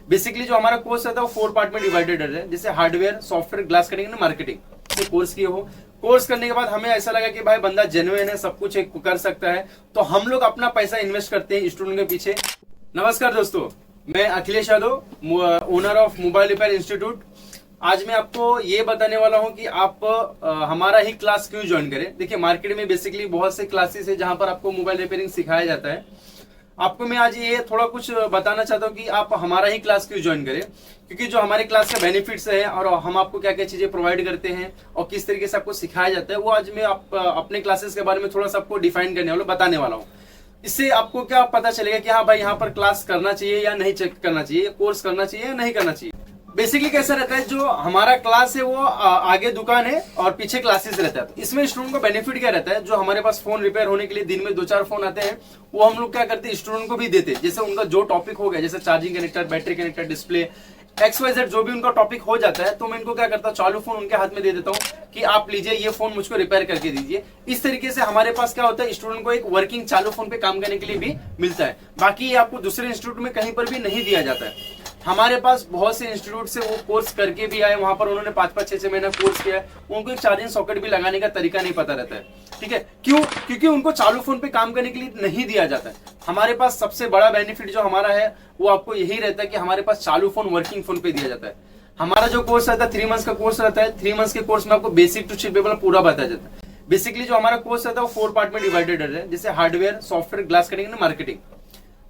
Basically जो हमारा course रहता है वो 4 पार्ट में डिवाइडेड है, जैसे hardware, software, glass cutting and marketing से कोर्स किए हो। कोर्स करने के बाद हमें ऐसा लगा कि भाई बंदा जेन्युइन है, सब कुछ कर सकता है, तो हम लोग अपना पैसा इन्वेस्ट करते हैं स्टूडेंट के पीछे। नमस्कार दोस्तों, मैं Akhilesh Yadav, owner of mobile repair institute. आज मैं आपको ये बताने वाला हूं कि आप हमारा ही क्लास क्यों ज्वाइन करें। देखिए, मार्केट में बेसिकली बहुत से क्लासेस है जहां पर आपको मोबाइल रिपेयरिंग सिखाया जाता है। आपको मैं आज ये थोड़ा कुछ बताना चाहता हूँ कि आप हमारा ही क्लास क्यों ज्वाइन करें, क्योंकि जो हमारे क्लास के बेनिफिट्स है और हम आपको क्या क्या चीजें प्रोवाइड करते हैं और किस तरीके से आपको सिखाया जाता है, वो आज मैं अपने क्लासेस के बारे में थोड़ा सा आपको डिफाइन करने वाला, बताने वाला हूँ। इससे आपको क्या पता चलेगा कि हाँ भाई, यहाँ पर क्लास करना चाहिए या नहीं करना चाहिए, कोर्स करना चाहिए या नहीं करना चाहिए। बेसिकली कैसा रहता है, जो हमारा क्लास है वो आगे दुकान है और पीछे क्लासेस रहता है। तो इसमें स्टूडेंट को बेनिफिट क्या रहता है, जो हमारे पास फोन रिपेयर होने के लिए दिन में 2-4 फोन आते हैं, वो हम लोग क्या करते हैं, स्टूडेंट को भी देते हैं। जैसे उनका जो टॉपिक हो गया, जैसे charging connector, battery connector, display, XYZ जो भी उनका टॉपिक हो जाता है, तो मैं इनको क्या करता हूँ, चालू फोन उनके हाथ में दे देता हूँ कि आप लीजिए, ये फोन मुझको रिपेयर करके दीजिए। इस तरीके से हमारे पास क्या होता है, स्टूडेंट को एक वर्किंग चालू फोन पे काम करने के लिए भी मिलता है। बाकी ये आपको दूसरे इंस्टीट्यूट में कहीं पर भी नहीं दिया जाता है। हमारे पास बहुत से इंस्टीट्यूट से वो कोर्स करके भी आए, वहां पर उन्होंने 5-5, 6-6 महीना कोर्स किया है, उनको एक चार्जिंग सॉकेट भी लगाने का तरीका नहीं पता रहता है। ठीक है, क्यों? क्योंकि उनको चालू फोन पे काम करने के लिए नहीं दिया जाता है। हमारे पास सबसे बड़ा बेनिफिट जो हमारा है वो आपको यही रहता है कि हमारे पास चालू फोन वर्किंग फोन पे दिया जाता है। हमारा जो कोर्स रहता है 3 मंथ्स का कोर्स रहता है। 3 मंथ्स के कोर्स में आपको बेसिक टू चिप लेवल पूरा बताया जाता है। बेसिकली जो हमारा कोर्स रहता है वो 4 पार्ट में डिवाइडेड है, जैसे hardware, software, glass cutting and marketing.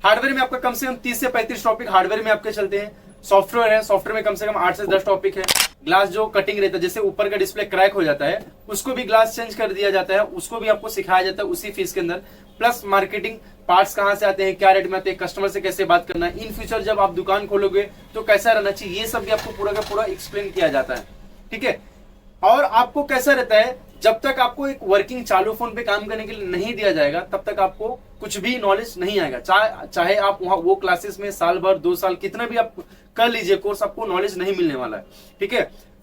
Hardware में आपका कम से कम 30 से 35 टॉपिक हार्डवेयर में आपके चलते हैं। सॉफ्टवेयर है, सॉफ्टवेयर में कम से कम 8 से 10 टॉपिक है। ग्लास जो कटिंग रहता है, जैसे ऊपर का डिस्प्ले क्रैक हो जाता है, उसको भी ग्लास चेंज कर दिया जाता है, उसको भी आपको सिखाया जाता है उसी फीस के अंदर। प्लस मार्केटिंग, पार्ट्स कहां से आते हैं, क्या रेट में आते हैं, कस्टमर से कैसे बात करना है, इन फ्यूचर जब आप दुकान खोलोगे तो कैसा रहना चाहिए, ये सब भी आपको पूरा का पूरा एक्सप्लेन किया जाता है। ठीक है, और आपको कैसा रहता है, जब तक आपको एक वर्किंग चालू फोन पे काम करने के लिए नहीं दिया जाएगा, तब तक आपको कुछ भी नॉलेज नहीं आएगा। चाहे आप वहां वो क्लासेस में साल भर, 2 साल, कितना भी आप कर लीजिए कोर्स, आपको नॉलेज नहीं मिलने वाला है। ठीक है,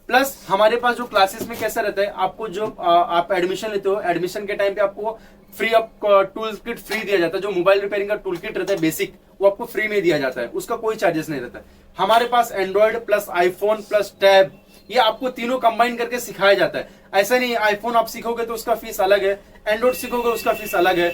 प्लस हमारे पास जो क्लासेस में कैसा रहता है, आपको जो आप एडमिशन लेते हो, एडमिशन के टाइम पे आपको free of tool kit free दिया जाता है। जो मोबाइल रिपेयरिंग का टूल किट रहता है बेसिक, वो आपको फ्री में दिया जाता है, उसका कोई चार्जेस नहीं रहता है। हमारे पास Android plus iPhone plus tab, ये आपको तीनों कंबाइन करके सिखाया जाता है। ऐसा नहीं आईफोन आप सीखोगे तो उसका फीस अलग है, एंड्रॉइड सीखोगे उसका फीस अलग है,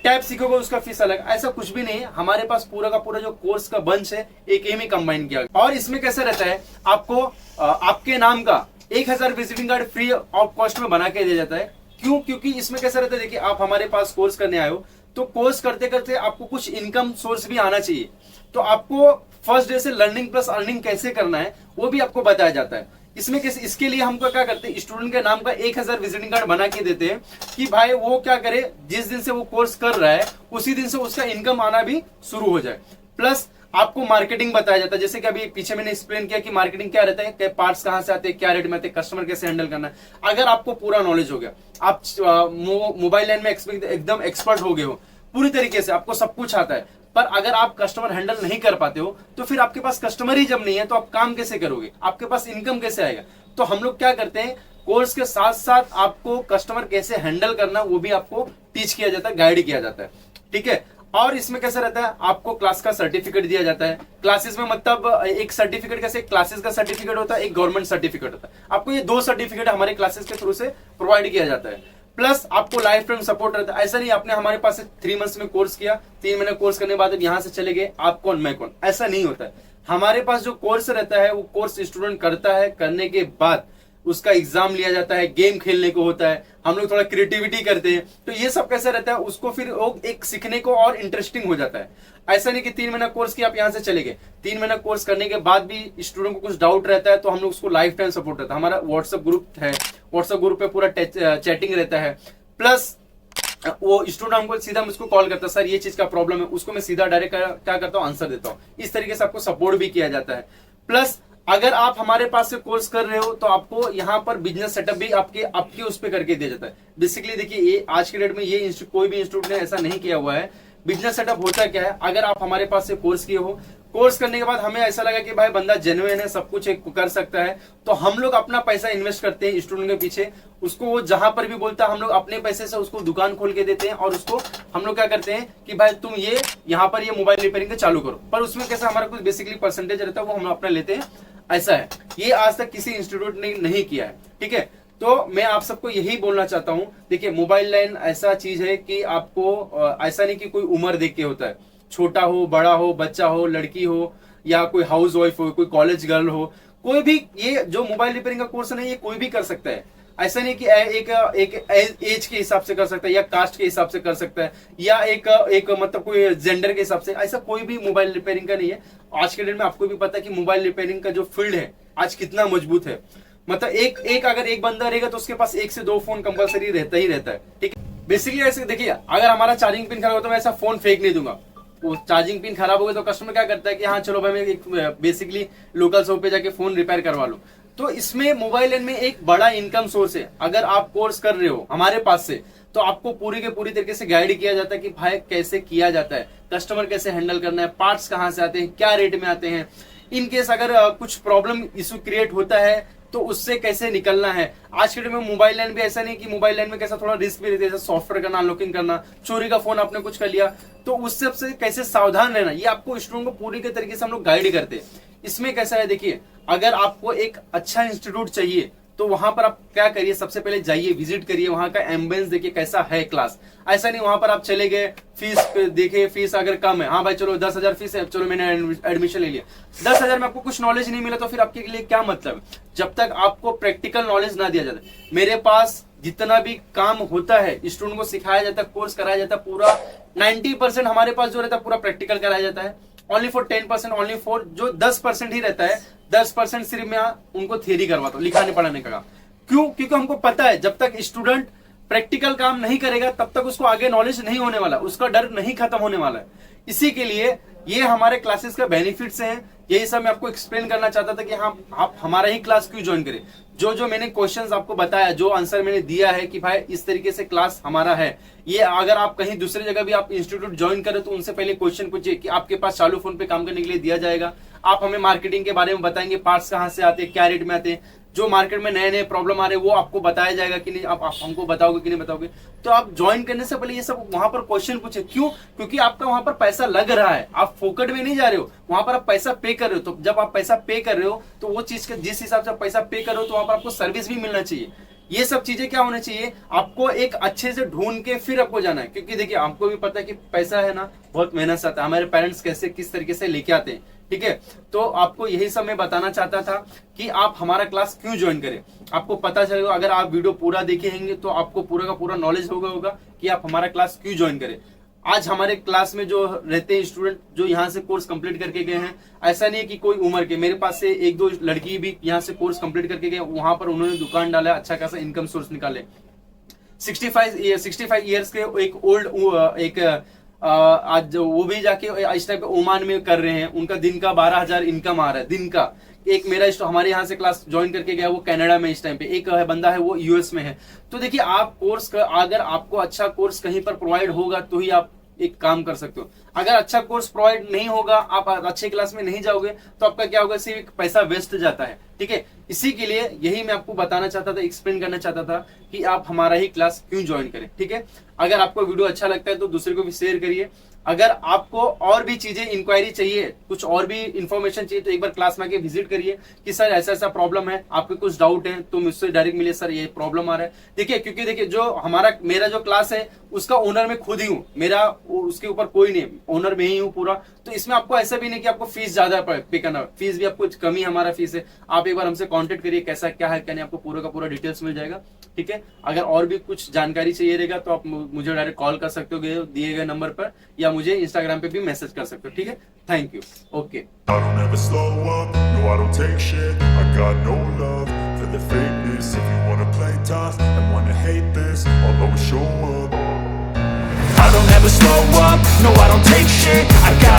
टैब सीखोगे उसका फीस अलग, ऐसा कुछ भी नहीं है। हमारे पास पूरा का पूरा जो कोर्स का बंच है एक ही में कंबाइन किया। और इसमें कैसा रहता है, आपको आपके नाम का 1000 visiting card free of cost में बना के दिया जाता है। क्यों? क्योंकि इसमें कैसा रहता है, देखिए आप हमारे पास कोर्स करने आए हो, तो कोर्स करते करते आपको कुछ इनकम सोर्स भी आना चाहिए। तो आपको फर्स्ट डे से लर्निंग प्लस अर्निंग कैसे करना है वो भी आपको बताया जाता है। इसमें कैसे, इसके लिए हमको क्या करते हैं, स्टूडेंट के नाम का 1000 विजिटिंग कार्ड बना के देते हैं कि भाई वो क्या करे, जिस दिन से वो कोर्स कर रहा है उसी दिन से उसका इनकम आना भी शुरू हो जाए। प्लस आपको मार्केटिंग बताया जाता है, जैसे कि अभी पीछे मैंने एक्सप्लेन किया कि मार्केटिंग क्या रहता है, पार्ट्स कहां से आते हैं, क्या रेट में आते हैं, कस्टमर कैसे हैंडल करना है। अगर आपको पूरा नॉलेज हो गया, आप मोबाइल लाइन में एकदम एक्सपर्ट हो गए हो, पूरी तरीके से आपको सब कुछ आता है, पर अगर आप कस्टमर हैंडल नहीं कर पाते हो, तो फिर आपके पास कस्टमर ही जब नहीं है तो आप काम कैसे करोगे, आपके पास इनकम कैसे आएगा। तो हम लोग क्या करते हैं, कोर्स के साथ साथ आपको कस्टमर कैसे हैंडल करना वो भी आपको टीच किया जाता है, गाइड किया जाता है। ठीक है, और इसमें कैसा रहता है, आपको क्लास का सर्टिफिकेट दिया जाता है। क्लासेस में मतलब एक सर्टिफिकेट कैसे, क्लासेस का सर्टिफिकेट होता है, एक गवर्नमेंट सर्टिफिकेट होता है। आपको ये 2 सर्टिफिकेट हमारे क्लासेस के थ्रू से प्रोवाइड किया जाता है। प्लस आपको लाइफ टाइम सपोर्ट रहता है। ऐसा नहीं आपने हमारे पास 3 मंथ्स में कोर्स किया, 3 महीने कोर्स करने के बाद यहाँ से चले गए, आप कौन मैं कौन, ऐसा नहीं होता है। हमारे पास जो कोर्स रहता है वो कोर्स स्टूडेंट करता है, करने के बाद उसका एग्जाम लिया जाता है, गेम खेलने को होता है, हम लोग थोड़ा क्रिएटिविटी करते हैं, तो ये सब कैसा रहता है, उसको फिर एक सीखने को और इंटरेस्टिंग हो जाता है। ऐसा नहीं कि 3 महीना कोर्स किया आप यहाँ से चले गए, 3 महीना कोर्स करने के बाद भी स्टूडेंट को कुछ डाउट रहता है तो हम लोग उसको लाइफ टाइम सपोर्ट रहता है। हमारा व्हाट्सएप ग्रुप है, व्हाट्सएप ग्रुप पे पूरा चैटिंग रहता है। प्लस वो स्टूडेंट हमको सीधा मुझको कॉल करता है, सर ये चीज का प्रॉब्लम है, उसको मैं सीधा डायरेक्ट क्या करता हूँ, आंसर देता हूँ। इस तरीके से आपको सपोर्ट भी किया जाता है। प्लस अगर आप हमारे पास से कोर्स कर रहे हो तो आपको यहाँ पर बिजनेस सेटअप भी आपके उस पर करके दिया जाता है। बेसिकली देखिए, ये आज के डेट में ये कोई भी इंस्टीट्यूट ने ऐसा नहीं किया हुआ है। बिजनेस सेटअप होता क्या है, अगर आप हमारे पास से कोर्स किए हो, कोर्स करने के बाद हमें ऐसा लगा कि भाई बंदा जेन्युइन है, सब कुछ कर सकता है, तो हम लोग अपना पैसा इन्वेस्ट करते हैं स्टूडेंट के पीछे। उसको वो जहां पर भी बोलता है हम लोग अपने पैसे से उसको दुकान खोल के देते हैं और उसको हम लोग क्या करते हैं कि भाई तुम ये यहाँ पर ये मोबाइल रिपेयरिंग का चालू करो, पर उसमें कैसा हमारा कुछ बेसिकली परसेंटेज रहता है वो हम अपना लेते हैं, ऐसा है। ये आज तक किसी इंस्टीट्यूट ने नहीं किया है, ठीक है। तो मैं आप सबको यही बोलना चाहता हूं, देखिए मोबाइल लाइन ऐसा चीज है कि आपको ऐसा नहीं कि कोई उम्र देख के होता है, छोटा हो बड़ा हो, बच्चा हो लड़की हो, या कोई हाउस वाइफ हो, कोई कॉलेज गर्ल हो, कोई भी ये जो मोबाइल रिपेयरिंग का कोर्स है ये कोई भी कर सकता है। ऐसा नहीं कि एक एज के हिसाब से कर सकता है, या कास्ट के हिसाब से कर सकता है, या एक मतलब कोई जेंडर के हिसाब से, ऐसा कोई भी मोबाइल रिपेयरिंग का नहीं है। आज के डेट में आपको भी पता है कि मोबाइल रिपेयरिंग का जो फील्ड है आज कितना मजबूत है। मतलब अगर एक बंदा रहेगा तो उसके पास 1 से 2 फोन कंपलसरी रहता ही रहता है, ठीक है। बेसिकली ऐसे देखिए, अगर हमारा चार्जिंग पिन खराब हो तो मैं ऐसा फोन फेंक नहीं दूंगा। वो चार्जिंग पिन खराब हो गया तो कस्टमर क्या करता है कि हाँ चलो भाई मैं एक बेसिकली लोकल शॉप पे जाके फोन रिपेयर करवा लूं। तो इसमें मोबाइल लाइन में एक बड़ा इनकम सोर्स है। अगर आप कोर्स कर रहे हो हमारे पास से, तो आपको पूरी के पूरी तरीके से गाइड किया जाता है कि भाई कैसे किया जाता है, कस्टमर कैसे हैंडल करना है, पार्ट्स कहाँ से आते हैं, क्या रेट में आते हैं, इन केस अगर कुछ प्रॉब्लम इशू क्रिएट होता है तो उससे कैसे निकलना है। आज के डेट में मोबाइल लाइन भी ऐसा नहीं कि मोबाइल लाइन में कैसा थोड़ा रिस्क भी रहता है, जैसे सॉफ्टवेयर करना, अनलॉकिंग करना, चोरी का फोन आपने कुछ कर लिया तो उस सबसे कैसे सावधान रहना, ये आपको स्टूडेंट को पूरी के तरीके से हम लोग गाइड करते हैं। इसमें कैसा है देखिए, अगर आपको एक अच्छा इंस्टीट्यूट चाहिए तो वहां पर आप क्या करिए, सबसे पहले जाइए, विजिट करिए, वहां का एम्बियंस देखिए कैसा है क्लास। ऐसा नहीं वहां पर आप चले गए, फीस देखिए, फीस अगर कम है, हाँ भाई चलो 10,000 फीस है, चलो मैंने एडमिशन ले लिया, 10,000 में आपको कुछ नॉलेज नहीं मिला तो फिर आपके लिए क्या मतलब, जब तक आपको प्रैक्टिकल नॉलेज ना दिया जाता। मेरे पास जितना भी काम होता है स्टूडेंट को सिखाया जाता है, कोर्स कराया जाता है, पूरा 90% हमारे पास जो रहता है पूरा प्रैक्टिकल कराया जाता है। ओनली फॉर 10%, ओनली फॉर जो 10% ही रहता है, 10% सिर्फ मैं उनको थियरी करवाता हूँ, लिखाने पढ़ाने का काम। क्यों? क्योंकि हमको पता है जब तक स्टूडेंट प्रैक्टिकल काम नहीं करेगा तब तक उसको आगे नॉलेज नहीं होने वाला, उसका डर नहीं खत्म होने वाला है। इसी के लिए ये हमारे क्लासेस का बेनिफिट्स हैं, यही सब मैं आपको एक्सप्लेन करना चाहता था कि हाँ आप हमारा ही क्लास क्यों ज्वाइन करें। जो मैंने क्वेश्चंस आपको बताया, जो आंसर मैंने दिया है कि भाई इस तरीके से क्लास हमारा है, ये अगर आप कहीं दूसरी जगह भी आप इंस्टीट्यूट ज्वाइन करें तो उनसे पहले क्वेश्चन पूछिए कि आपके पास चालू फोन पे काम करने के लिए दिया जाएगा। आप हमें मार्केटिंग के बारे में बताएंगे, पार्ट्स कहाँ से आते हैं, क्या रेट में आते हैं, जो मार्केट में नए नए प्रॉब्लम आ रहे हैं वो आपको बताया जाएगा कि नहीं, आप हमको बताओगे कि नहीं बताओगे। तो आप ज्वाइन करने से पहले ये सब वहां पर क्वेश्चन पूछे। क्यों? क्योंकि आपका वहां पर पैसा लग रहा है, आप फोकट में नहीं जा रहे हो, वहां पर आप पैसा पे कर रहे हो। तो जब आप पैसा पे कर रहे हो तो वो चीज के जिस हिसाब से आप पैसा पे कर रहे हो तो वहां पर आपको सर्विस भी मिलना चाहिए। ये सब चीजें क्या होना चाहिए, आपको एक अच्छे से ढूंढ के फिर आपको जाना है। क्योंकि देखिए आपको भी पता है कि पैसा है ना बहुत मेहनत से आता है, हमारे पेरेंट्स कैसे किस तरीके से लेके आते हैं, ठीक है। तो आपको यही सब मैं बताना चाहता था कि आप हमारा क्लास क्यों ज्वाइन करें। आपको पता चलेगा, अगर आप वीडियो पूरा देखेंगे तो आपको पूरा का पूरा नॉलेज होगा कि आप हमारा क्लास क्यों ज्वाइन करें। आज हमारे क्लास में जो रहते हैं स्टूडेंट जो यहाँ से कोर्स कंप्लीट करके गए हैं, ऐसा नहीं है कि कोई उम्र के, मेरे पास से 1-2 लड़की भी यहाँ से कोर्स कंप्लीट करके गए, वहां पर उन्होंने दुकान डाला, अच्छा खासा इनकम सोर्स निकाले। 65 ईयर्स के एक ओल्ड आज वो भी जाके इस टाइप ओमान में कर रहे हैं, उनका दिन का 12,000 इनकम आ रहा है दिन का। एक मेरा हमारे यहाँ से क्लास ज्वाइन करके गया, वो कनाडा में इस टाइम पे, एक बंदा है वो यूएस में है। तो देखिए आप कोर्स अगर आपको अच्छा कोर्स कहीं पर प्रोवाइड होगा तो ही आप एक काम कर सकते हो। अगर अच्छा कोर्स प्रोवाइड नहीं होगा, आप अच्छे क्लास में नहीं जाओगे तो आपका क्या होगा, सिर्फ पैसा वेस्ट जाता है, ठीक है। इसी के लिए यही मैं आपको बताना चाहता था, एक्सप्लेन करना चाहता था कि आप हमारा ही क्लास क्यों ज्वाइन करें, ठीक है। अगर आपको वीडियो अच्छा लगता है तो दूसरे को भी शेयर करिए। अगर आपको और भी चीजें इंक्वायरी चाहिए, कुछ और भी इंफॉर्मेशन चाहिए तो एक बार क्लास में आके विजिट करिए कि सर ऐसा ऐसा प्रॉब्लम है, आपके कुछ डाउट है तो मुझसे डायरेक्ट मिलिए, सर ये प्रॉब्लम आ रहा है। देखिए क्योंकि देखिए जो मेरा जो क्लास है उसका ओनर मैं खुद ही हूँ, मेरा उसके ऊपर कोई नहीं, ओनर में ही हूँ पूरा। तो इसमें आपको ऐसा भी नहीं कि आपको फीस ज्यादा पे करना, फीस भी आपको कम ही हमारा फीस है। आप एक बार हमसे कांटेक्ट करिए, कैसा क्या है क्या नहीं, आपको पूरा का पूरा डिटेल्स मिल जाएगा, ठीक है। अगर और भी कुछ जानकारी चाहिए रहेगा तो आप मुझे डायरेक्ट कॉल कर सकते हो दिए गए नंबर पर, या मुझे इंस्टाग्राम पे भी मैसेज कर सकते हो, ठीक है। Thank you, okay. I don't ever slow up, no I don't take shit, I got